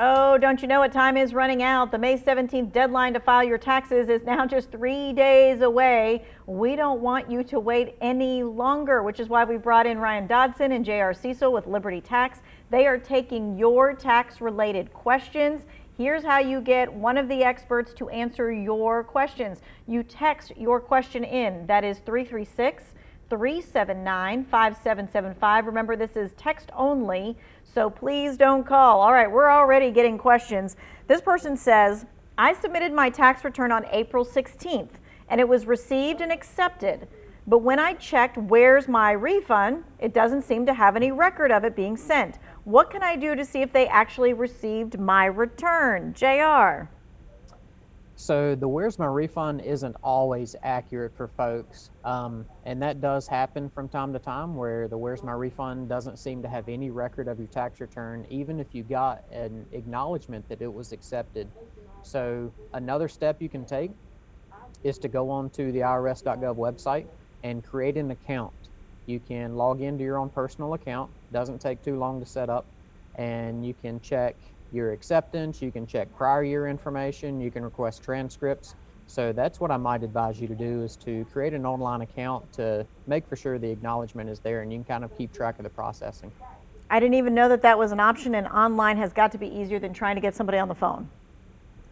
Oh, don't you know what time is running out? The May 17th deadline to file your taxes is now just 3 days away. We don't want you to wait any longer, which is why we brought in Ryan Dodson and J.R. Cecil with Liberty Tax. They are taking your tax-related questions. Here's how you get one of the experts to answer your questions. You text your question in. That is 336-379-5775. Remember, this is text only, so please don't call. All right, we're already getting questions. This person says, I submitted my tax return on April 16th, and it was received and accepted. But when I checked where's my refund, it doesn't seem to have any record of it being sent. What can I do to see if they actually received my return? JR. So the where's my refund isn't always accurate for folks. And that does happen from time to time where the where's my refund doesn't seem to have any record of your tax return, even if you got an acknowledgement that it was accepted. So another step you can take is to go on to the IRS.gov website and create an account. You can log into your own personal account. Doesn't take too long to set up, and you can check your acceptance, you can check prior year information, you can request transcripts. So that's what I might advise you to do, is to create an online account to make for sure the acknowledgement is there, and you can kind of keep track of the processing. I didn't even know that that was an option, and online has got to be easier than trying to get somebody on the phone.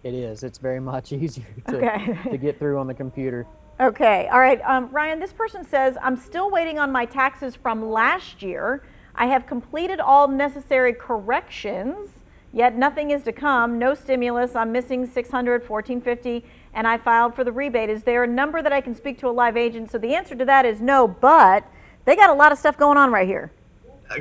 It is. It's very much easier to get through on the computer. Okay. All right. Ryan, this person says, I'm still waiting on my taxes from last year. I have completed all necessary corrections, yet nothing is to come. No stimulus. I'm missing $600, $1,450, and I filed for the rebate. Is there a number that I can speak to a live agent? So the answer to that is no, but they got a lot of stuff going on right here.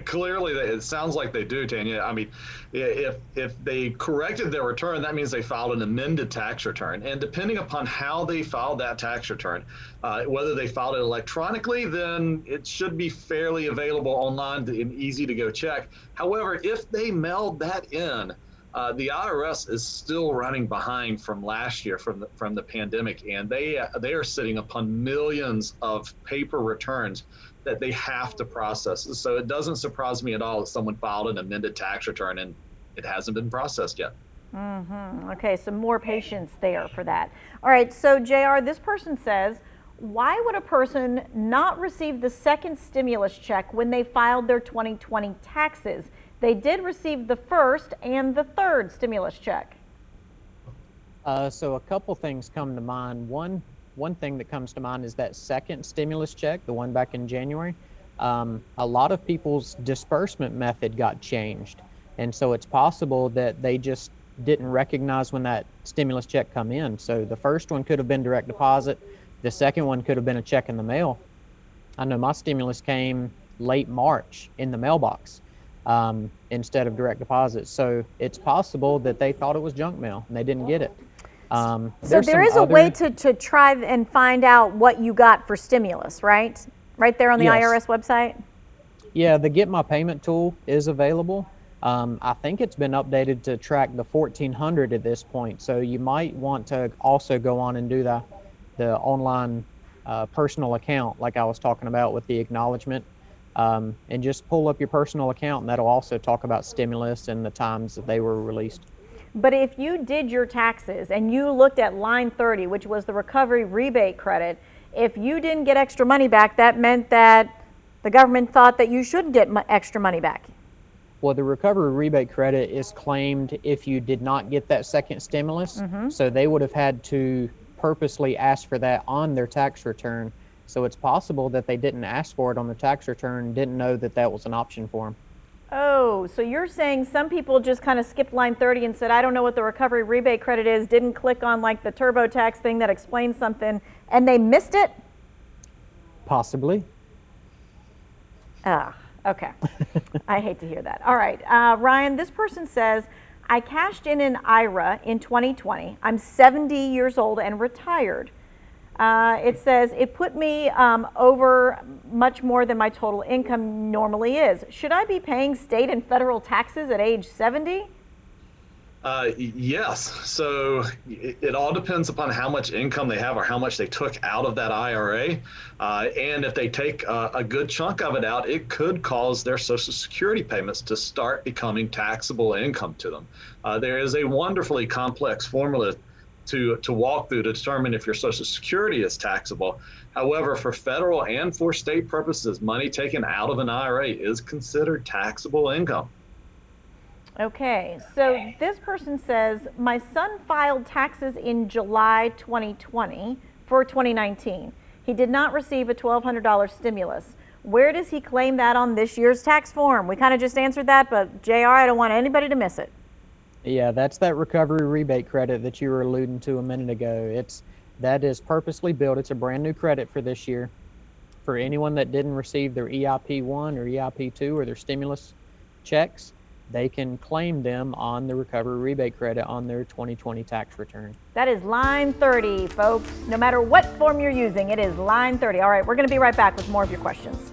Clearly, it sounds like they do, Tanya. I mean, if they corrected their return, that means they filed an amended tax return. And depending upon how they filed that tax return, whether they filed it electronically, then it should be fairly available online and easy to go check. However, if they mailed that in, the IRS is still running behind from last year, from the pandemic, and they are sitting upon millions of paper returns that they have to process. So it doesn't surprise me at all that someone filed an amended tax return and it hasn't been processed yet. Okay, so more patience there for that. All right, so JR, this person says, why would a person not receive the second stimulus check when they filed their 2020 taxes? They did receive the first and the third stimulus check. So a couple things come to mind. One thing that comes to mind is that second stimulus check, the one back in January. A lot of people's disbursement method got changed. And so it's possible that they just didn't recognize when that stimulus check come in. So the first one could have been direct deposit. The second one could have been a check in the mail. I know my stimulus came late March in the mailbox instead of direct deposit. So it's possible that they thought it was junk mail and they didn't get it. So there is a way to try and find out what you got for stimulus, right? Right there on the IRS website? Yeah, the Get My Payment tool is available. I think it's been updated to track the 1,400 at this point. So you might want to also go on and do the online personal account like I was talking about with the acknowledgement. And just pull up your personal account, and that'll also talk about stimulus and the times that they were released. But if you did your taxes and you looked at line 30, which was the recovery rebate credit, if you didn't get extra money back, that meant that the government thought that you should get extra money back. Well, the recovery rebate credit is claimed if you did not get that second stimulus. So they would have had to purposely ask for that on their tax return. So it's possible that they didn't ask for it on the tax return, didn't know that that was an option for them. Oh, so you're saying some people just kind of skipped line 30 and said, I don't know what the recovery rebate credit is, didn't click on like the TurboTax thing that explains something, and they missed it? Possibly. Okay. I hate to hear that. All right. Ryan, this person says, I cashed in an IRA in 2020. I'm 70 years old and retired. It says it put me over much more than my total income normally is. Should I be paying state and federal taxes at age 70? Yes. So it all depends upon how much income they have or how much they took out of that IRA. And if they take a good chunk of it out, it could cause their Social Security payments to start becoming taxable income to them. There is a wonderfully complex formula to walk through to determine if your Social Security is taxable. However, for federal and for state purposes, money taken out of an IRA is considered taxable income. Okay, so this person says, my son filed taxes in July 2020 for 2019. He did not receive a $1,200 stimulus. Where does he claim that on this year's tax form? We kind of just answered that, but JR, I don't want anybody to miss it. Yeah, that's that recovery rebate credit that you were alluding to a minute ago. That is purposely built. It's a brand new credit for this year. For anyone that didn't receive their EIP-1 or EIP-2 or their stimulus checks, they can claim them on the recovery rebate credit on their 2020 tax return. That is line 30, folks. No matter what form you're using, it is line 30. All right, we're going to be right back with more of your questions.